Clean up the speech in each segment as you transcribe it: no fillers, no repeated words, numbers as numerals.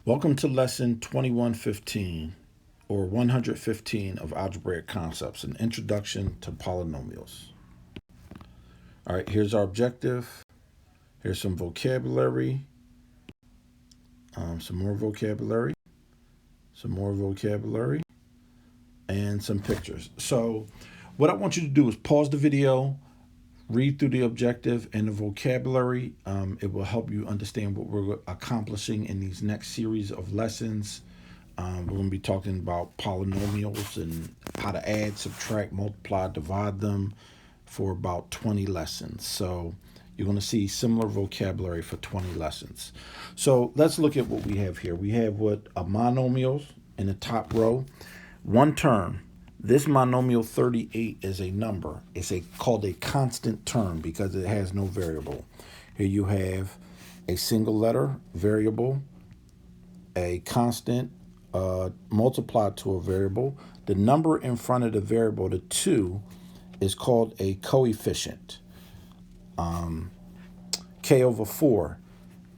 Welcome to lesson 2115 or 115 of algebraic concepts, an introduction to polynomials. All right, here's our objective. Here's some vocabulary, some more vocabulary, and some pictures. So what I want you to do is pause the video, read through the objective and the vocabulary. It will help you understand what we're accomplishing in these next series of lessons. We're going to be talking about polynomials and how to add, subtract, multiply, divide them for about 20 lessons. So you're going to see similar vocabulary for 20 lessons. So let's look at what we have here. We have what a monomial in the top row. One term. This monomial 38 is a number. It's called a constant term because it has no variable. Here you have a single letter variable, a constant multiplied to a variable. The number in front of the variable, the 2, is called a coefficient. K over 4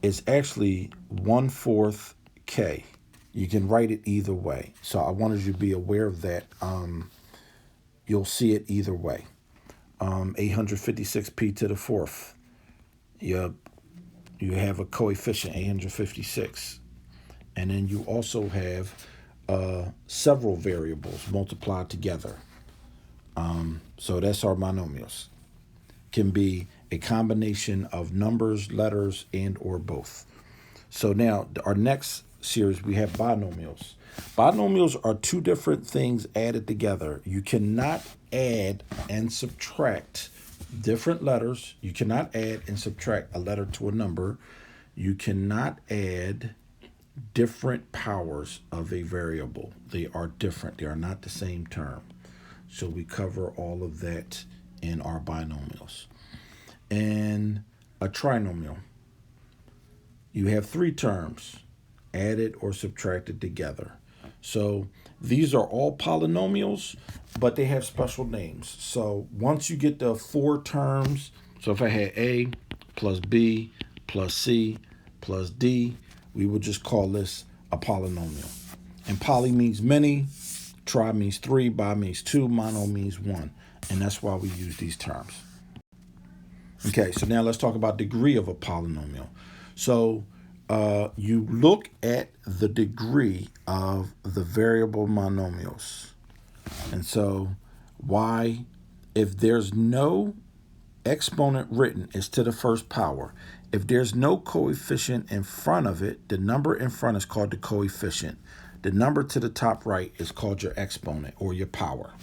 is actually 1/4 K. You can write it either way. So I wanted you to be aware of that. You'll see it either way. 856p to the 4th. You have a coefficient, 856. And then you also have several variables multiplied together. So that's our monomials. Can be a combination of numbers, letters, and or both. So now our next series, we have binomials. Binomials are two different things added together. You cannot add and subtract different letters. You cannot add and subtract a letter to a number. You cannot add different powers of a variable. They are different. They are not the same term. So we cover all of that in our binomials. And a trinomial. You have 3 terms added or subtracted together. So these are all polynomials, but they have special names. So once you get the 4 terms, so if I had A plus B plus C plus D, we would just call this a polynomial. And poly means many, tri means 3, bi means 2, mono means 1. And that's why we use these terms. Okay, so now let's talk about degree of a polynomial. So you look at the degree of the variable monomials. And so y, if there's no exponent written, it's to the first power. If there's no coefficient in front of it, the number in front is called the coefficient. The number to the top right is called your exponent or your power.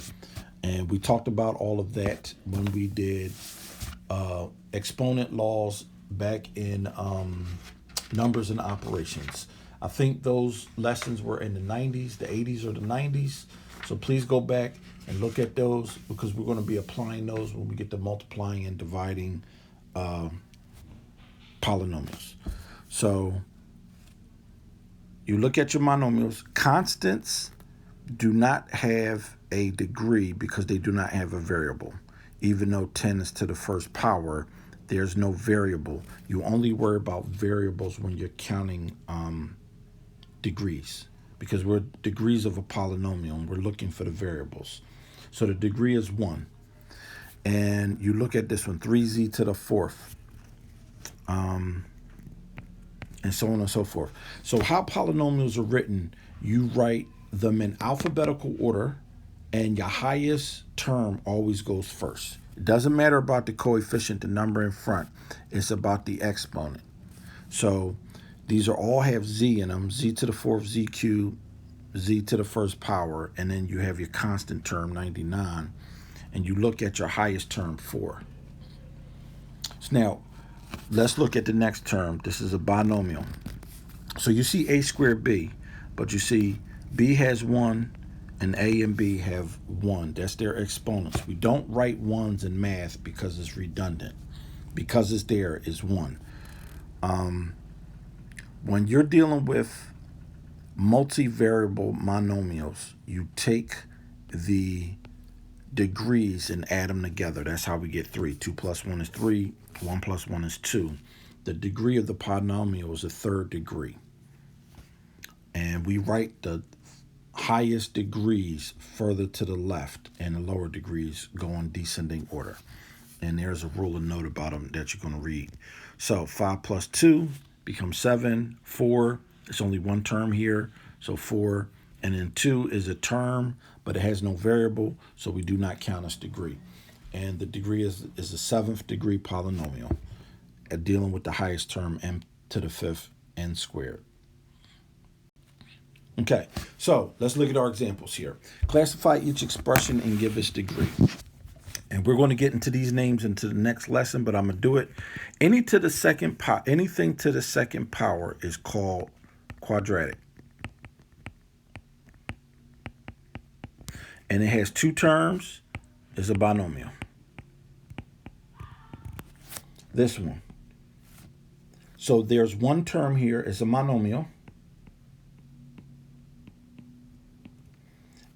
And we talked about all of that when we did exponent laws back in numbers and operations. I think those lessons were in the 90s, the 80s or the 90s. So please go back and look at those because we're going to be applying those when we get to multiplying and dividing polynomials. So you look at your monomials. Constants do not have a degree because they do not have a variable. Even though 10 is to the first power, there's no variable. You only worry about variables when you're counting degrees because we're degrees of a polynomial and we're looking for the variables. So the degree is 1. And you look at this one, 3z to the 4th, and so on and so forth. So how polynomials are written, you write them in alphabetical order, and your highest term always goes first. It doesn't matter about the coefficient, the number in front. It's about the exponent. So these are all have z in them, z to the 4th, z cubed, z to the first power, and then you have your constant term, 99, and you look at your highest term, 4. So now, let's look at the next term. This is a binomial. So you see a squared b, but you see b has 1, and a and b have 1. That's their exponents. We don't write 1s in math because it's redundant. Because it's there is 1. When you're dealing with multivariable monomials, you take the degrees and add them together. That's how we get 3. 2 plus 1 is 3. 1 plus 1 is 2. The degree of the polynomial is a 3rd degree. And we write the highest degrees further to the left, and the lower degrees go in descending order. And there's a rule of note about them that you're going to read. So 5 plus 2 becomes 7. 4, it's only one term here, so 4. And then 2 is a term, but it has no variable, so we do not count as degree. And the degree is a 7th degree polynomial, dealing with the highest term, m to the 5th, n squared. Okay, so let's look at our examples here. Classify each expression and give its degree. And we're going to get into these names into the next lesson, but I'm going to do it. Anything to the second power is called quadratic. And it has two terms. It's a binomial. This one. So there's one term here. It's a monomial.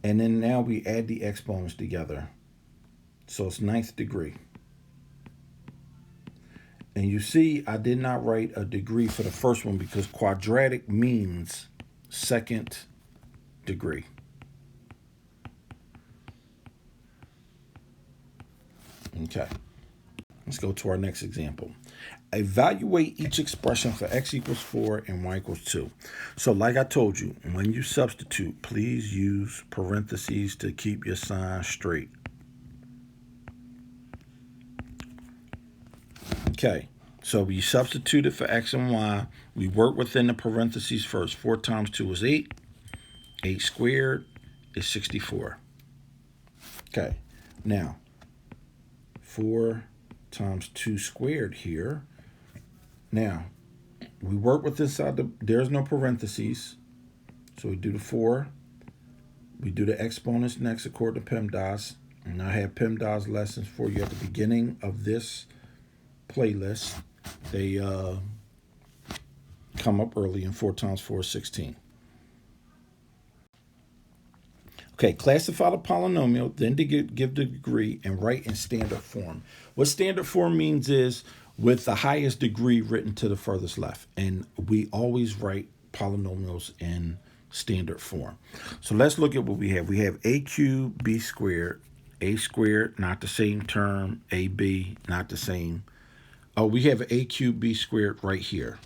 And then now we add the exponents together. So it's 9th degree. And you see, I did not write a degree for the first one because quadratic means 2nd degree. Okay. Let's go to our next example. Evaluate each expression for x equals 4 and y equals 2. So like I told you, when you substitute, please use parentheses to keep your sign straight. Okay, so we substituted for x and y. We work within the parentheses first. 4 times 2 is 8. 8 squared is 64. Okay, now 4 times 2 squared here. Now, we work with inside there's no parentheses. So we do the 4. We do the exponents next according to PEMDAS. And I have PEMDAS lessons for you at the beginning of this playlist. They come up early, and 4 times 4 is 16. Okay, classify the polynomial, then to give the degree, and write in standard form. What standard form means is with the highest degree written to the furthest left. And we always write polynomials in standard form. So let's look at what we have. We have a cubed, b squared, a squared, not the same term, ab, not the same. Oh, we have a cubed, b squared right here.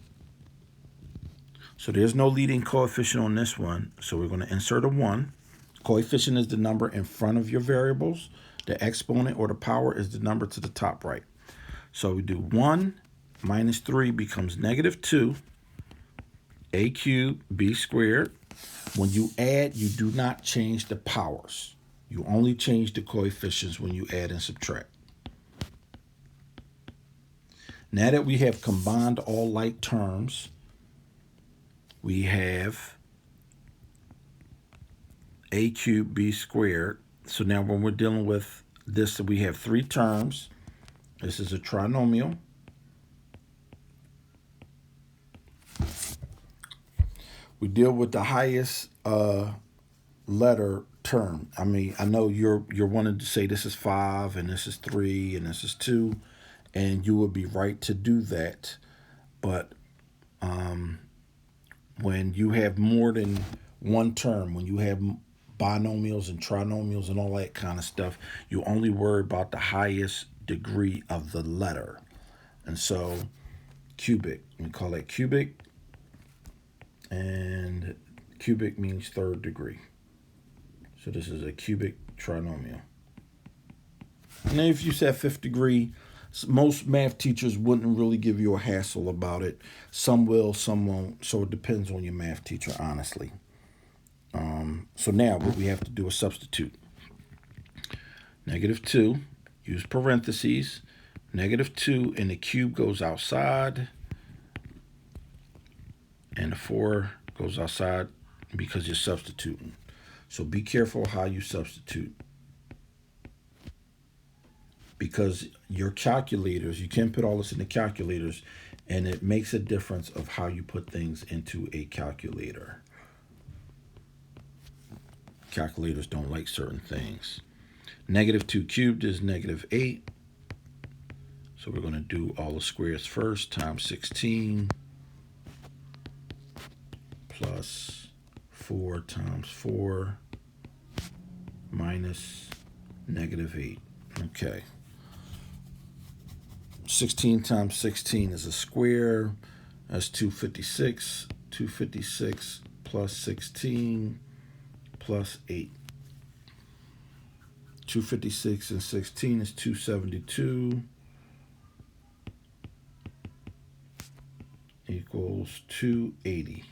So there's no leading coefficient on this one. So we're going to insert a 1. Coefficient is the number in front of your variables. The exponent or the power is the number to the top right. So we do 1 minus 3 becomes negative 2. A cubed, b squared. When you add, you do not change the powers. You only change the coefficients when you add and subtract. Now that we have combined all like terms, we have a cubed, b squared. So now when we're dealing with this, we have 3 terms. This is a trinomial. We deal with the highest letter term. I mean, I know you're wanting to say this is 5 and this is 3 and this is 2, and you would be right to do that. But when you have more than one term, when you have binomials and trinomials and all that kind of stuff, you only worry about the highest degree of the letter. And so cubic, we call that cubic, and cubic means 3rd degree. So this is a cubic trinomial. And if you said 5th degree, most math teachers wouldn't really give you a hassle about it. Some will, some won't. So it depends on your math teacher, honestly. So now what we have to do is substitute. Negative 2, use parentheses. Negative 2 and the cube goes outside. And the 4 goes outside because you're substituting. So be careful how you substitute. Because your calculators, you can put all this in the calculators, and it makes a difference of how you put things into a calculator. Calculators don't like certain things. Negative 2 cubed is negative 8. So we're going to do all the squares first, times 16 plus 4 times 4 minus negative 8. Okay. 16 times 16 is a square. That's 256. 256 plus 16 plus 8. 256 and 16 is 272 equals 280.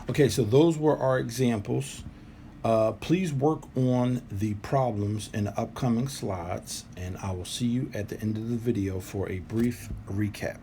Okay, so those were our examples. Please work on the problems in the upcoming slides, and I will see you at the end of the video for a brief recap.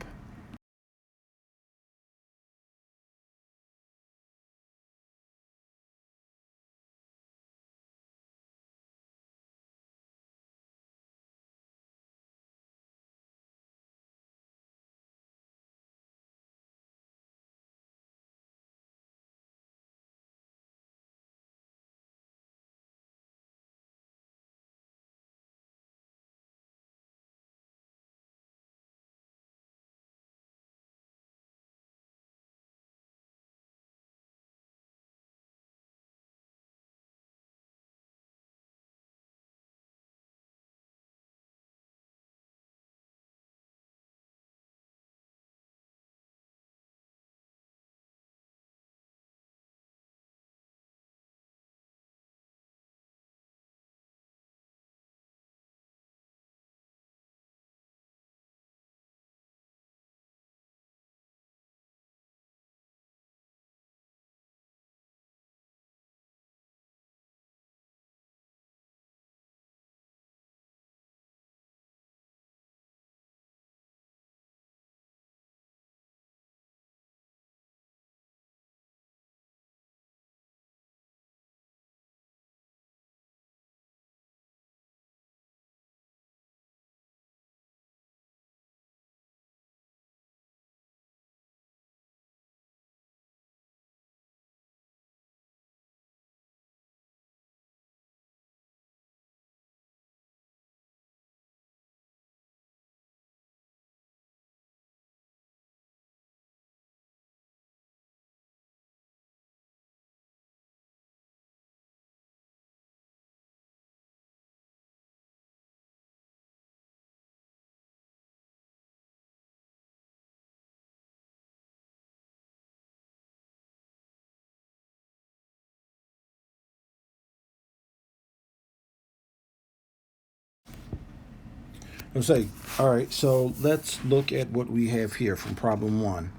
Let's say, all right, so let's look at what we have here from problem 1.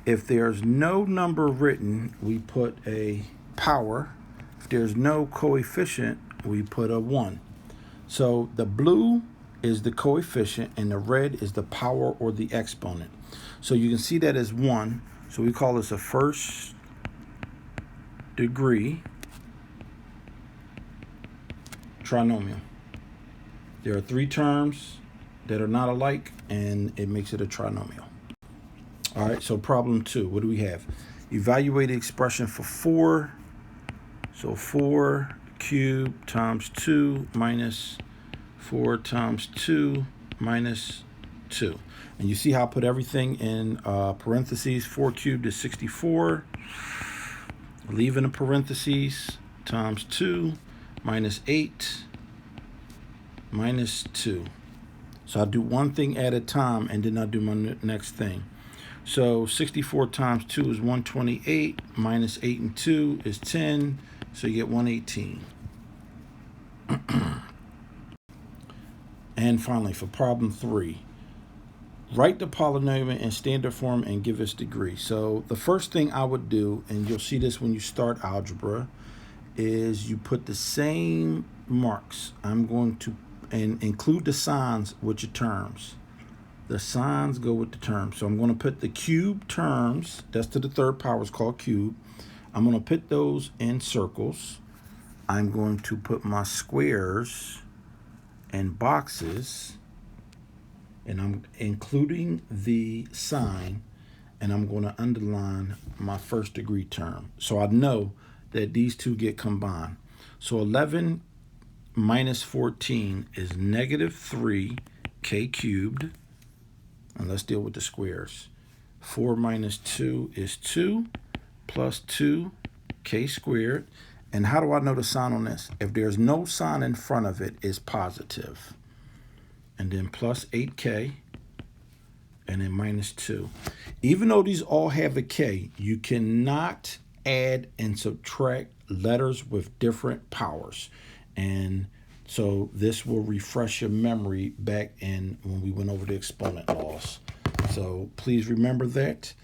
If there's no number written, we put a power. If there's no coefficient, we put a 1. So the blue is the coefficient and the red is the power or the exponent. So you can see that as 1. So we call this a first degree trinomial. There are 3 terms that are not alike, and it makes it a trinomial. All right, so problem 2, what do we have? Evaluate the expression for 4. So 4 cubed times 2 minus 4 times 2 minus 2. And you see how I put everything in parentheses. 4 cubed is 64. Leaving the parentheses, times 2 minus 8 minus 2. So I'll do one thing at a time, and then I'll do my next thing. So 64 times 2 is 128, minus 8 and 2 is 10, so you get 118. And finally, for problem 3, write the polynomial in standard form and give its degree. So the first thing I would do, and you'll see this when you start algebra, is you put the same marks. I'm going to include the signs with your terms. The signs go with the terms. So I'm going to put the cube terms, that's to the third power, is called cube. I'm going to put those in circles. I'm going to put my squares in boxes, and I'm including the sign, and I'm going to underline my first degree term. So I know that these two get combined. So 11 minus 14 is negative 3k cubed. And let's deal with the squares. 4 minus 2 is 2. plus 2k squared. And how do I know the sign on this? If there's no sign in front of it, it's positive. And then plus 8k, and then minus 2. Even though these all have a k, you cannot add and subtract letters with different powers. And so this will refresh your memory back in when we went over the exponent laws. So please remember that.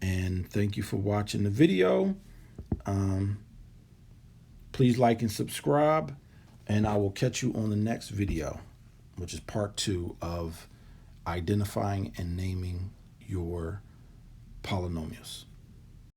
And thank you for watching the video. Please like and subscribe. And I will catch you on the next video, which is part 2 of identifying and naming your polynomials.